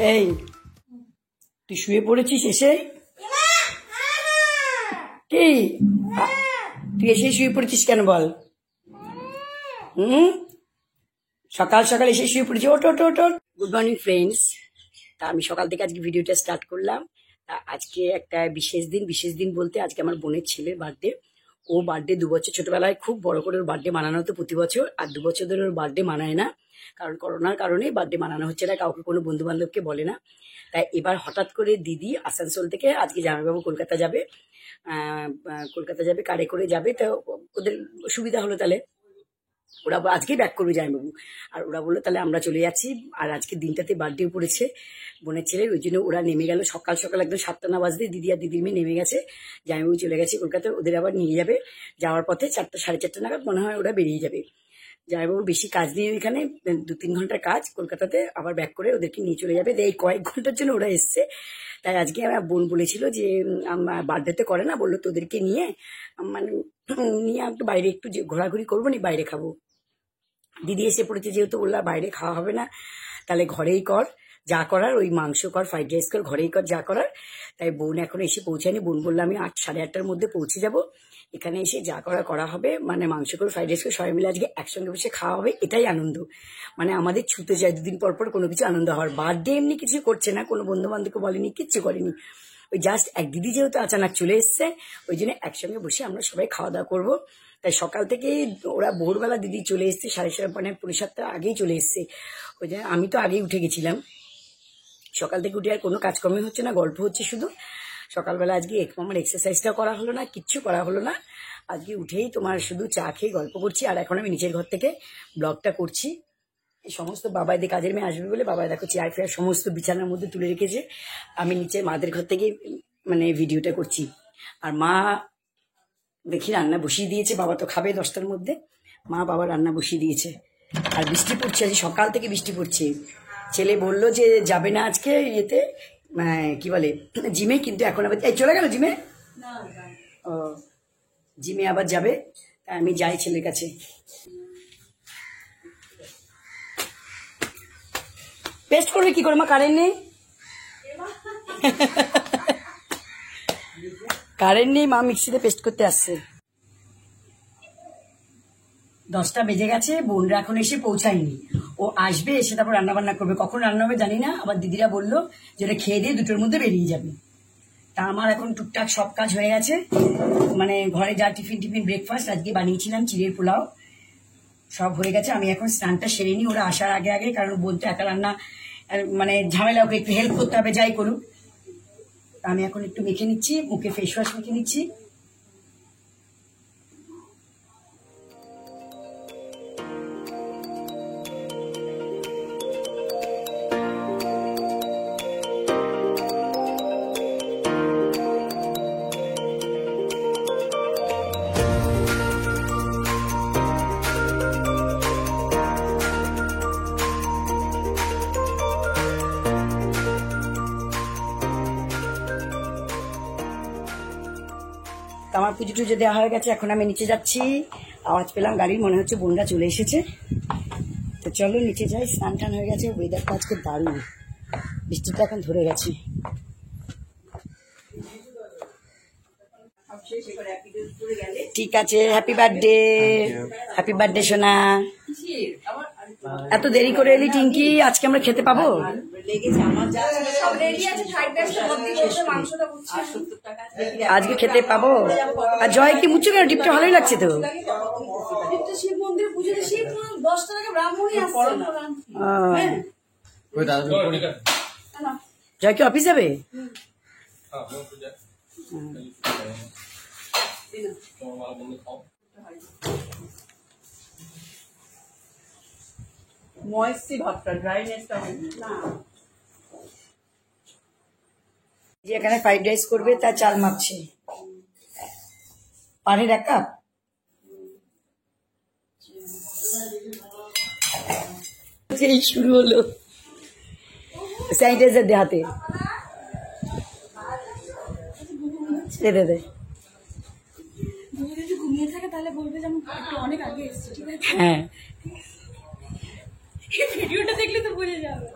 এই তুই শুয়ে পড়েছিস এসে? কি তুই এসে শুয়ে পড়েছিস কেন বল? সকাল সকাল এসে শুয়ে পড়েছি। ওট ওট ওট ওট। Good morning friends. তা আমি সকাল থেকে আজকে ভিডিওটা স্টার্ট করলাম। তা আজকে একটা বিশেষ দিন বলতে আজকে আমার বোনের ছেলের বার্থডে। ও বার্থডে 2 বছর ছোটবেলায় খুব বড় করে ওর বার্থডে মানানো হতো প্রতি বছর, আর 2 বছর ধরে ওর বার্থডে মানায় না, কারণ করোনার কারণে বার্থডে মানানো হচ্ছে না, কাউকে কোনো বন্ধু বান্ধবকে বলে না। তাই এবার হঠাৎ করে দিদি আসানসোল থেকে আজকে জামাইবাবু কলকাতা যাবে, কারে করে যাবে। তো ওদের সুবিধা হলো, তাহলে ওরা আজকেই ব্যাক করবে জামাইবাবু। আর ওরা বললো তাহলে আমরা চলে যাচ্ছি, আর আজকে দিনটাতে বার্থডেও পড়েছে বোনের ছেলের, ওই জন্য ওরা নেমে গেল সকাল সকাল একদম 7টা না বাজতে দিদি আর দিদির মেয়ে নেমে গেছে। জামাইবাবু চলে গেছে কলকাতায়, ওদের আবার নিয়ে যাবে। যাওয়ার পথে 4টা সাড়ে 4টা নাগাদ মনে হয় ওরা বেরিয়ে যাবে। জামাইবাবু বেশি কাজ নেই এখানে, 2-3 ঘন্টার কাজ কলকাতাতে, আবার ব্যাক করে ওদেরকে নিয়ে চলে যাবে। এই কয়েক ঘন্টার জন্য ওরা এসছে। তাই আজকে আমার বোন বলেছিল যে আমার বার্থডেতে করে না, বললো তোদেরকে নিয়ে মানে নিয়ে একটু বাইরে একটু ঘোরাঘুরি করবো নি, বাইরে খাবো। দিদি এসে পড়েছে যেহেতু, বললাম বাইরে খাওয়া হবে না, তাহলে ঘরেই কর যা করার, ওই মাংস কর, ফ্রাইড রাইস কর, ঘরেই কর যা করার। তাই বোন এখন এসে পৌঁছায়নি। বোন বললো আমি 8 সাড়ে 8টার মধ্যে পৌঁছে যাব, এখানে এসে যা করা হবে, মানে মাংস করে ফ্রাইড রাইস করে সবাই মিলে আজকে একসঙ্গে বসে খাওয়া হবে, এটাই আনন্দ। মানে আমাদের ছুতে যায় 2 দিন পর পর কোনো কিছু আনন্দ হওয়ার। বার্থডে এমনি কিছু করছে না, কোনো বন্ধু বান্ধবকে বলেনি, কিচ্ছু করেনি। ওই জাস্ট এক দিদি যেহেতু আচানক চলে এসছে, ওই জন্য একসঙ্গে বসে আমরা সবাই খাওয়া দাওয়া করবো। তাই সকাল থেকেই ওরা ভোরবেলা দিদি চলে এসছে, 7:30 মানে 7:45 আগেই চলে এসছে। ওই জন্য আমি তো আগেই উঠে গেছিলাম। সকাল থেকে উঠে আর কোনো কাজকর্মই হচ্ছে না, গল্প হচ্ছে শুধু। সকালবেলা আজকে আমার এক্সারসাইজটা করা হলো না, কিচ্ছু করা হলো না। আজকে উঠেই তোমার শুধু চা খেয়ে গল্প করছি, আর এখন আমি নিচের ঘর থেকে ব্লগটা করছি। এই সমস্ত বাবাইদের কাজের মেয়ে আসবে বলে বাবাই দেখো চেয়ার ফেয়ার সমস্ত বিছানার মধ্যে তুলে রেখেছে। আমি নিচে মাদের ঘর থেকে মানে ভিডিওটা করছি। আর মা দেখি রান্না বসিয়ে দিয়েছে, বাবা তো খাবে 10টার মধ্যে, মা বাবা রান্না বসিয়ে দিয়েছে। আর বৃষ্টি পড়ছে, আজ সকাল থেকে বৃষ্টি পড়ছে। ছেলে বললো যে যাবে না আজকে ইয়েতে, কি বলে জিমে, কিন্তু এখন আবার এই চলে গেল জিমে। ও জিমে আবার যাবে, তাই আমি যাই ছেলের কাছে। পেস্ট করবে কি করে মা? কারেন্ট নেই, কারেন্ট নেই, মা মিক্সিতে পেস্ট করতে আসছে। 10টা বেজে গেছে, বোনরা এখন এসে পৌঁছায়নি। ও আসবে, এসে তারপর রান্না বান্না করবে। কখন রান্না হবে জানি না, আবার দিদিরা বললো যে ওটা খেয়ে দিয়ে 2টোর মধ্যে বেরিয়ে যাবে। তা আমার এখন টুকটাক সব কাজ হয়ে গেছে, মানে ঘরে যা টিফিন ব্রেকফাস্ট আজকে বানিয়েছিলাম, চিড়ের পোলাও সব হয়ে গেছে। আমি এখন স্নানটা সেরে নিই ওরা আসার আগে আগে, কারণ বোন তো একা রান্না মানে ঝামেলা, ওকে একটু হেল্প করতে হবে যাই করুক। আমি এখন একটু মেখে নিচ্ছি, মুখে ফেস ওয়াশ মেখে নিচ্ছি। আমার পুজো টুজো দেওয়া হয়ে গেছে, এখন আমি নিচে যাচ্ছি। আওয়াজ পেলাম গাড়ির, মনে হচ্ছে বোনরা চলে এসেছে। তো চলো নিচে যাই, স্নান টান হয়ে গেছে। ওয়েদারটা আজকে দারুণ, বৃষ্টিটা এখন ধরে গেছে। ঠিক আছে, হ্যাপি বার্থডে, হ্যাপি বার্থডে সোনা। এত দেরি করে এলি টিঙ্কি, আজকে আমরা খেতে পাবো? আজকে খেতে পাবো। আর জয় কি মুচ্ছ কেন? টিপটা ভালোই লাগছে তো। জয় কি অফিস যাবে? যে এখানে ফ্রাইড রাইস করবে, তার চাল মাপছে। পানির 1 কাপ, এই শুরু হলো। স্যানিটাইজার দে হাতে, দে দে দে। হ্যাঁ ভিডিওটা দেখলে তো বুঝে যাবে।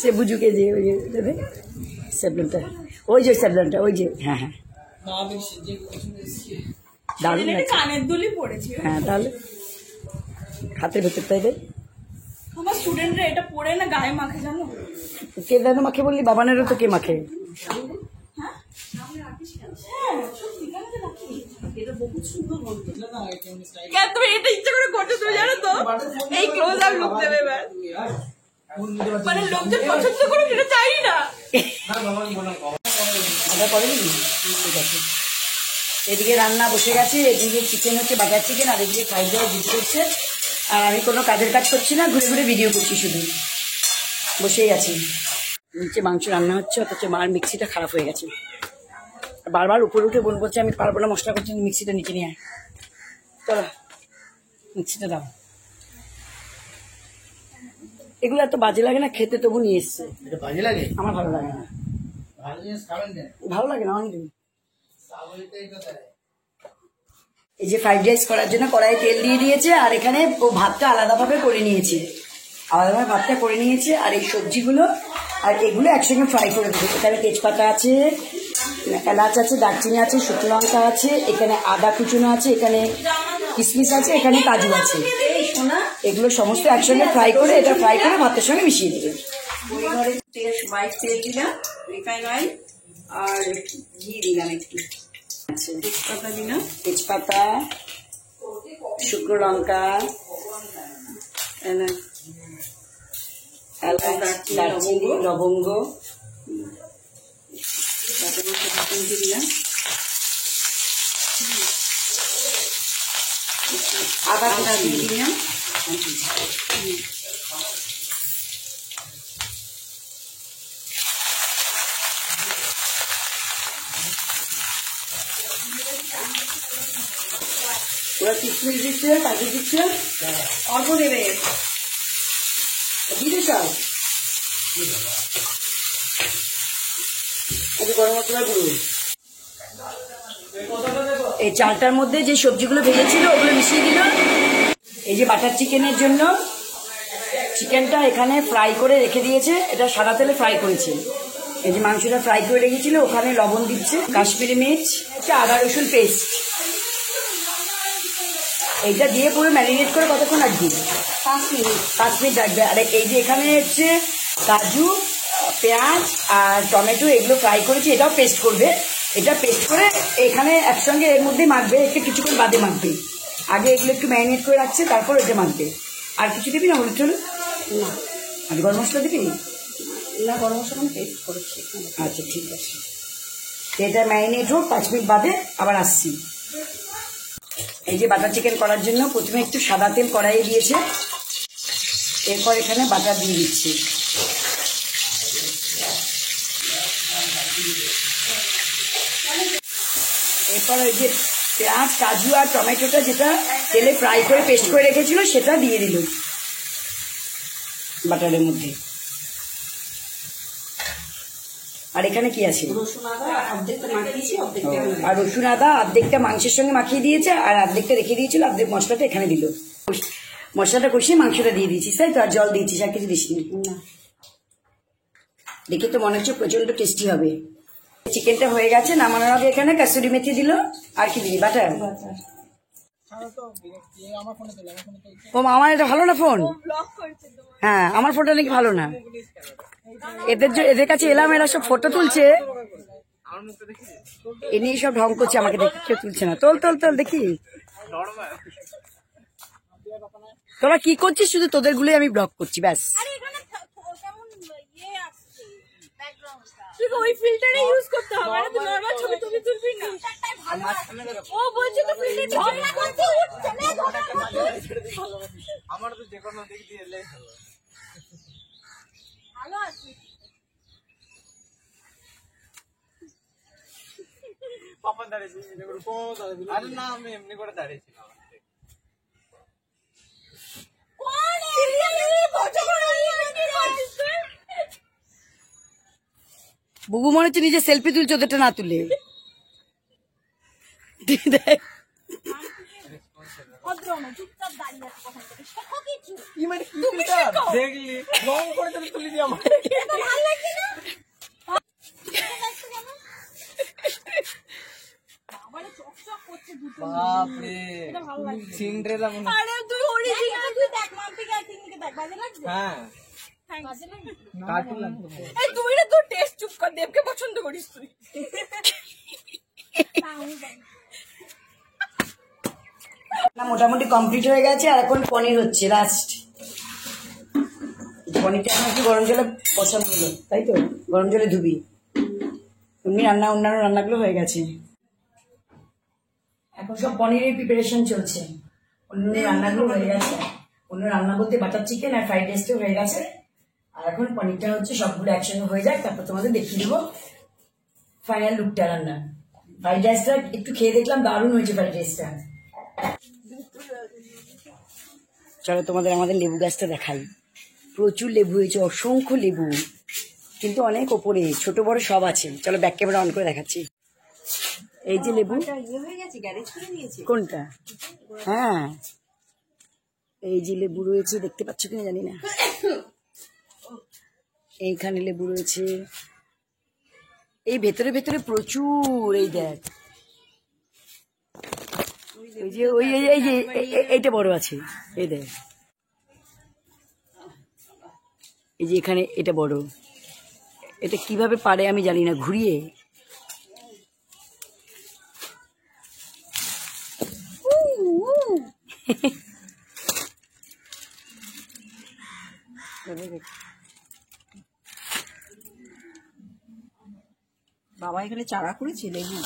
সে বুঝুকে যে ওই যে দেবে স্যাবলনটা, ওই যে স্যাবলনটা, ওই যে, হ্যাঁ হ্যাঁ দারুণ কানের দুলি পড়েছে। হ্যাঁ তাহলে হাতের ভেতরটাই দেয়। আমার স্টুডেন্টরা এটা পরে না গায়ে মাখে জানো। কে যেন মাখে বললি? বাবানেরও তো কে মাখে। তুমি এটা ইচ্ছা করে করছো তুমি জানো তো? এই ক্লোজ আপ লুক দেবে এবার, মানে লোকজন পছন্দ করুক এটা চাই না। ঠিক আছে, এদিকে রান্না বসে গেছে, এদিকে চিকেন হচ্ছে, বাটার চিকেন, আর এদিকে ফ্রাইড রাইস দিতে হচ্ছে। আর আমি কোনো কাজের কাজ করছি না, ঘুরে ঘুরে ভিডিও করছি, শুধু বসেই আছি। নিচে মাংস রান্না হচ্ছে, অথচ মার মিক্সিটা খারাপ হয়ে গেছে। বারবার উপরে উঠে বোন বলছে আমি পারবো না মশলা করছি, মিক্সিটা নিচে নিয়ে আয়। চলো মিক্সিটা দাও। এগুলো এত বাজে লাগে না খেতে, তবু নিয়ে এসছে। বাজে লাগে? আমার ভালো লাগে না। ভালো লাগে না অনেক। এই যে ফ্রাইড রাইস করার জন্য কড়াই তেল দিয়ে দিয়েছে, আর এখানে ও ভাতটা আলাদাভাবে করে নিয়েছে, আলাদাভাবে ভাতটা করে নিয়েছে। আর এই সবজিগুলো আর এগুলো একসঙ্গে ফ্রাই করে দেবে। এখানে তেজপাতা আছে, এলাচ আছে, দারচিনি আছে, শুকনো লঙ্কা আছে, এখানে আদা কুচুনো আছে, এখানে কিশমিশ আছে, এখানে কাজু আছে। এগুলো সমস্ত একসঙ্গে ফ্রাই করে, এটা ফ্রাই করে ভাতের সঙ্গে মিশিয়ে দেবে। তেল দিলাম, রিফাইন অয়েল, আর ঘি দিলাম একটু, তেজপাতা দিলাম, তেজপাতা, শুকনো লঙ্কা, দারচিনি, লবঙ্গ, দিলাম, আদা দিয়ে দিলাম। ওরা কিশমিশ দিচ্ছে, কাজু দিচ্ছে, অল্প দেবে, দিতে চাও গরম মশলা গুঁড়ো। এই চালটার মধ্যে যে সবজিগুলো ভেজেছিল ওগুলো মিশিয়ে দিল। এই যে বাটার চিকেনের জন্য চিকেনটা এখানে ফ্রাই করে রেখে দিয়েছে, এটা সাদা তেলে ফ্রাই করেছে। এই যে মাংসটা ফ্রাই করে রেখেছিল, ওখানে লবণ দিচ্ছে, কাশ্মীরি মির্চ, আদা রসুন পেস্ট, এইটা দিয়ে পুরো ম্যারিনেট করে কতক্ষণ রাখবি? 5 মিনিট রাখবে। আর এই যে এখানে হচ্ছে কাজু, পেঁয়াজ আর টমেটো এগুলো ফ্রাই করেছি, এটাও পেস্ট করবে। এটা পেস্ট করে এখানে একসঙ্গে এর মধ্যে মাখবে, একটু কিছুক্ষণ বাদে মাখবে। আগে এগুলো একটু ম্যারিনেট করে রাখছে, তারপর এটা মাখবে। আর কিছু দিবি না? হলুদ টলুদ না, আর গরম মশলা দিবি না? গরম মশলা পেস্ট করেছি। আচ্ছা ঠিক আছে, এটা ম্যারিনেট হোক, 5 মিনিট বাদে আবার আসছি। এই যে বাটার চিকেন করার জন্য প্রথমে একটু সাদা তেল কড়াইয়ে দিয়েছে, এরপর এখানে বাটার দিয়ে দিচ্ছি। এরপর ওই যে পেঁয়াজ, কাজু আর টমেটোটা যেটা তেলে ফ্রাই করে পেস্ট করে রেখেছিল সেটা দিয়ে দিল বাটারের মধ্যে। আর এখানে কি আছে? আর রসুন আদা অর্ধেকটা মাংসের সঙ্গে মাখিয়ে দিয়েছে, আর অর্ধেকটা রেখে দিয়েছিল, অর্ধেক মশলাটা এখানে দিল। মশলাটা কষিয়ে মাংসটা দিয়ে দিয়েছিস, তাই তো? আর জল দিয়েছিস, আর কিছু দিসনি? দেখে তো মনে হচ্ছে প্রচন্ড টেস্টি হবে। চিকেনটা হয়ে গেছে, নামানোর আগে এখানে কাসুরি মেথি দিল। আর কি দিবি? বাটার। ও আমার এটা ভালো না ফোন? হ্যাঁ আমার ফোনটা নাকি ভালো না। এদের কাছে এলাম, এরা সব ফটো তুলছে, এ নিয়ে সব ঢং করছে, আমাকে দেখে কেউ তুলছে না। তোল তোল তোল দেখি তোরা কি করছিস, শুধু তোদের গুলোই আমি ব্লগ করছি ব্যাস। ওই ফিল্টারে ইউজ করতে হবে না, তুই নরমাল ছবি তুলবি না। ও বলছে তো ফিল্টার ঝগড়া করতে উঠছে না, আমার তো যে কোনো দিক দিয়ে এলেই হবে। ভালো আছে পাপা দাঁড়িয়েছি, আরে না আমি এমনি করে দাঁড়িয়েছিলাম। বুবু মনে হচ্ছে নিজে সেলফি তুলছে, ওদেরটা না তুলে। কি মানে কি ফিল্টার দেখলি রং করে তুমি তুলি দি আমার ভালো লাগছে না বাবারে চকচক করছে দুটো বাপ রে এটা ভালো লাগছে সিন্ড্রেলা মনে আরে তুই অরিজিনাল তুই দেখ মাম্পি কাটিংকে দেখ বাজে লাগছে হ্যাঁ বাজে লাগছে কার্টুন এই তুই না তোর টেস্ট চুপ কর দেবকে পছন্দ করিস তুই না মোটামুটি কমপ্লিট হয়ে গেছে আর এখন পনির হচ্ছে লাস্ট পনিরটা এখন একটু গরম জলে বসানো হলো তাই তো গরম জলে ধুবি এমনি রান্না অন্যান্য রান্নাগুলো হয়ে গেছে এখন সব পনিরের প্রিপারেশন চলছে অন্য রান্নাগুলো হয়ে গেছে অন্য রান্না বলতে বাটার চিকেন আর ফ্রাইড রাইসটাও হয়ে গেছে আর এখন পনিরটা হচ্ছে সবগুলো একসঙ্গে হয়ে যায় তারপর তোমাদের দেখিয়ে দেবো ফাইনাল লুকটা রান্না ফ্রাইড রাইসটা একটু খেয়ে দেখলাম দারুণ হয়েছে ফ্রাইড রাইসটা চলো তোমাদের আমাদের লেবু গাছটা দেখাই প্রচুর লেবু হয়েছে অসংখ্য লেবু কিন্তু অনেক ওপরে ছোট বড় সব আছে চলো ব্যাক ক্যামেরা অন করে দেখাচ্ছি এই যে লেবু কোনটা হ্যাঁ এই যে লেবু রয়েছে দেখতে পাচ্ছ কিনা জানি না এইখানে লেবু রয়েছে এই ভেতরে ভেতরে প্রচুর এই দেখ ওই যে ওই এই যে এইটা বড় আছে এই দেখ এই যে এখানে এটা বড় এটা কিভাবে পারে আমি জানি না ঘুরিয়ে বাবা এখানে চারা করেছে লেবু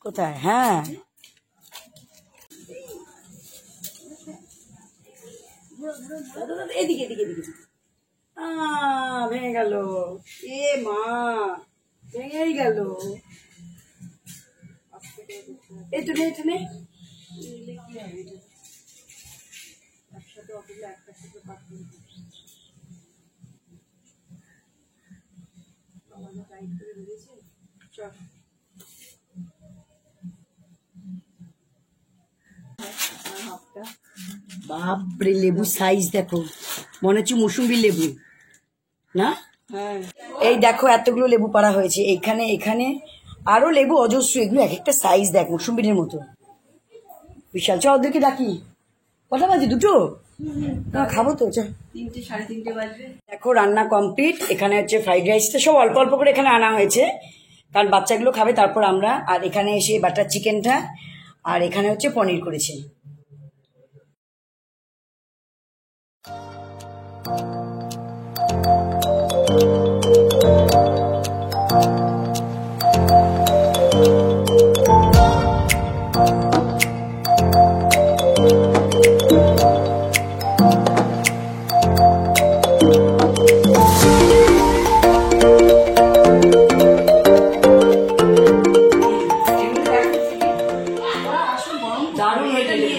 কোথায় হ্যাঁ এদিকে এদিকে এদিকে ভেঙে গেল এ মা ভেঙেই গেল একটু নে একটু নে বাপরে লেবু সাইজ দেখো মনে হচ্ছে মৌসুম্বি লেবু না এই দেখো এতগুলো লেবু পাড়া হয়েছে এখানে এখানে আরো লেবু অজস্র এগুলো এক একটা সাইজ দেখ মৌসুম্বির মতো বিশাল চ ওদেরকে ডাকি কটা বাজে দুটো না খাবো তো চল 3টে 3:30 বাজবে দেখো রান্না কমপ্লিট এখানে হচ্ছে ফ্রাইড রাইসটা সব অল্প অল্প করে এখানে আনা হয়েছে কারণ বাচ্চাগুলো খাবে তারপর আমরা আর এখানে এসে বাটার চিকেনটা আর এখানে হচ্ছে পনির করেছে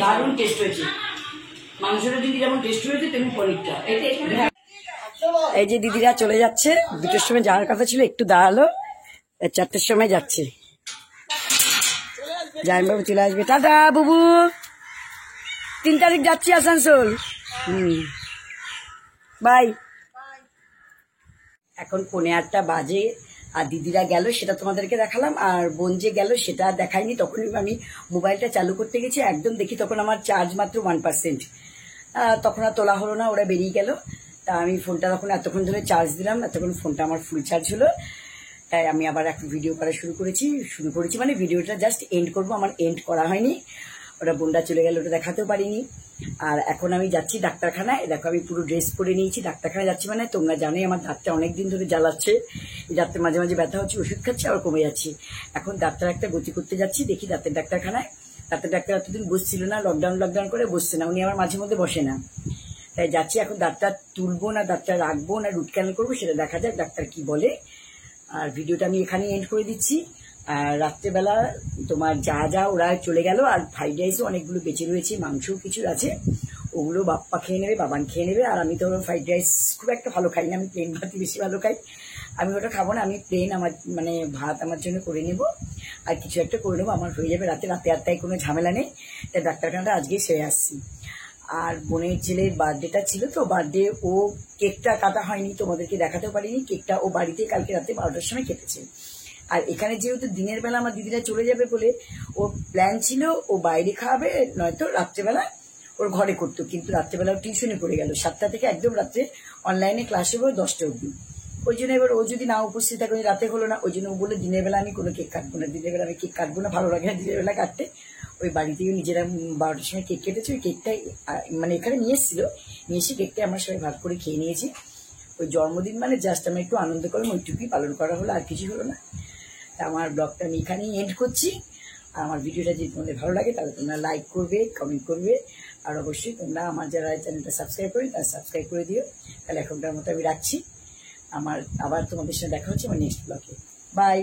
দারুণ টেস্ট হয়েছে মাংসটা দিদি যেমন টেস্ট হয়েছে তেমনি পনিরটা এই যে দিদিরা চলে যাচ্ছে 2টোর সময় যাওয়ার কথা ছিল একটু দাঁড়ালো 4টের সময় যাচ্ছে জামাইবাবু চলে আসবে টাটা বুবু 3 তারিখ যাচ্ছি আসানসোল বাই এখন 8:45 বাজে আর দিদিরা গেল সেটা তোমাদেরকে দেখালাম আর বোন যে গেল সেটা দেখাইনি তখনই আমি মোবাইলটা চালু করতে গেছি একদম দেখি তখন আমার চার্জ মাত্র 1%। তখন আর তোলা হলো না ওরা বেরিয়ে গেল তা আমি ফোনটা তখন এতক্ষণ ধরে চার্জ দিলাম এতক্ষণ ফোনটা আমার ফুল চার্জ হলো তাই আমি আবার একটা ভিডিও করা শুরু করেছি মানে ভিডিওটা জাস্ট এন্ড করব আমার এন্ড করা হয়নি ওটা বোনটা চলে গেল ওটা দেখাতেও পারিনি আর এখন আমি যাচ্ছি ডাক্তারখানায় দেখো আমি পুরো ড্রেস পরে নিয়েছি ডাক্তারখানায় যাচ্ছি মানে তোমরা জানোই আমার দাঁতটা অনেকদিন ধরে জ্বালাচ্ছে দাঁতের মাঝে মাঝে ব্যথা হচ্ছে ওষুধ খাচ্ছি আবার কমে যাচ্ছি এখন দাঁতটা একটা গতি করতে যাচ্ছি দেখি দাঁতের ডাক্তারখানায় দাঁতের ডাক্তার এতদিন বসছিল না লকডাউন করে বসছে না উনি আমার মাঝে মধ্যে বসে না তাই যাচ্ছি এখন দাঁতটা তুলবো না দাঁতটা রাখবো না রুট ক্যানেল করবো সেটা দেখা যাক ডাক্তার কি বলে আর ভিডিওটা আমি এখানেই এন্ড করে দিচ্ছি আর রাত্রেবেলা তোমার যা ওরা চলে গেল আর ফ্রাইড রাইসও অনেকগুলো বেঁচে রয়েছে মাংসও কিছু আছে ওগুলো বাপ্পা খেয়ে নেবে বাবান খেয়ে নেবে আর আমি তো ফ্রাইড রাইস খুব একটা ভালো খাই না আমি প্লেন ভাতই বেশি ভালো খাই আমি ওটা খাবো না আমি প্লেন আমার মানে ভাত আমার জন্য করে নেব আর কিছু একটা করে নেবো আমার হয়ে যাবে রাতে 8টায় কোনো ঝামেলা নেই তাই ডাক্তারখানাটা আজকে সেরে আসছি আর বোনের ছেলের বার্থডেটা ছিল তো, বার্থডে ও কেকটা কাটা হয়নি, তোমাদেরকে দেখাতেও পারিনি। কেকটা ও বাড়িতে কালকে রাতে 12টার সময় কেটেছে। আর এখানে যেহেতু দিনের বেলা আমার দিদিরা চলে যাবে বলে ওর প্ল্যান ছিল ও বাইরে খাওয়াবে, নয়তো রাত্রেবেলা ওর ঘরে করতো। কিন্তু রাত্রেবেলা টিউশনে পড়ে গেল, 7টা থেকে একদম রাত্রে অনলাইনে ক্লাস হবে 10টা অবধি। ওই জন্য এবার ও যদি না উপস্থিত থাকে, রাতে হলো না, ওই জন্য ও বলে দিনের বেলা আমি কোনো কেক কাটবো না, দিনের বেলা আমি কেক কাটবো না, ভালো লাগে না দিনের বেলা কাটতে। ওই বাড়ি থেকে নিজেরা 12টার সময় কেক কেটেছে। ওই কেকটাই মানে এখানে নিয়ে এসেছিল, নিয়ে এসে কেকটাই আমরা সবাই ভাগ করে খেয়ে নিয়েছি। ওই জন্মদিন মানে জাস্ট আমরা একটু আনন্দ করলাম, ওইটুকুই পালন করা হলো, আর কিছু হলো না। তা আমার ব্লগটা আমি এখানেই এন্ড করছি। আর আমার ভিডিওটা যদি তোমাদের ভালো লাগে তাহলে তোমরা লাইক করবে, কমেন্ট করবে, আর অবশ্যই তোমরা আমার যারা চ্যানেলটা সাবস্ক্রাইব করে তারা সাবস্ক্রাইব করে দিও। তাহলে এখনকার মতো আমি রাখছি। আবার তোমাদের সাথে দেখা হচ্ছে আমার নেক্সট ব্লগে। বাই।